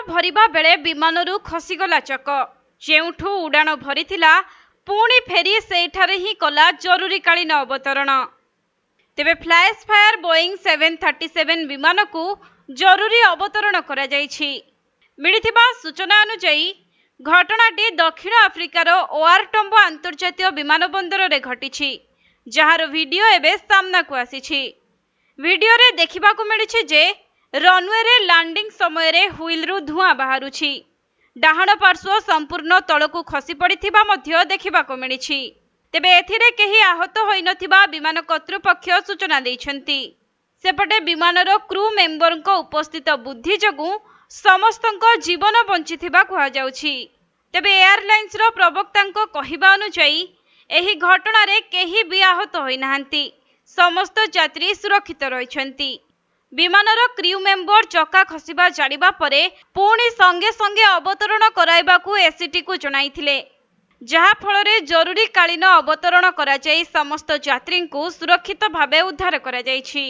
भरिबा बेले विमानरू खसीगला चक जेउठू उड़ाण भरीथिला पुणी फेरी सेठारे ही कला जरूरीकालीन अवतरण। तेबे फ्लाइज फायर बोइंग 737 विमान को जरूरी अवतरण करा जायछि। मिलिथिबा सूचना अनुसार घटनाटी दक्षिण आफ्रिकार ओआर टम्बो अंतर्जातीय विमानबंदर रे घटिछि, जहार वीडियो एबे सामना को आसीछि। वीडियो रे देखिबाकू मिलिछि जे रनवे रे लैंडिंग समय रे व्हील रु धुआं बाहरुछि। डाहाण पार्श्व संपूर्ण तळकू खसी पड़िथिबा मध्य देखिबाकू मिलिछि। तेबे एथिरे केही आहत होई नथिबा विमान कर्तृपक्ष सूचना दैछन्ति। सेपटे विमानर क्रू मेंबर को उपस्थित बुद्धि जगु समस्तଙ୍କ जीवन बंचिथिबा कहा जाउछि। तेबे एयरलाइंस रो प्रवक्तांको कहिबा अनुसार एही घटना रे केही भी आहत होई नाहंती, समस्त यात्री सुरक्षित रहिछन्ति। विमानर क्रू मेंबर चक्का खसिबा जानिबा परे पुणी संगे संगे अवतरण कराइबाकू एसीटी को जणाइथिले, जहा फଳରେ जरूरी कालीन अवतरण करा जाई समस्त यात्री को सुरक्षित भावे उद्धार करा जाइछि।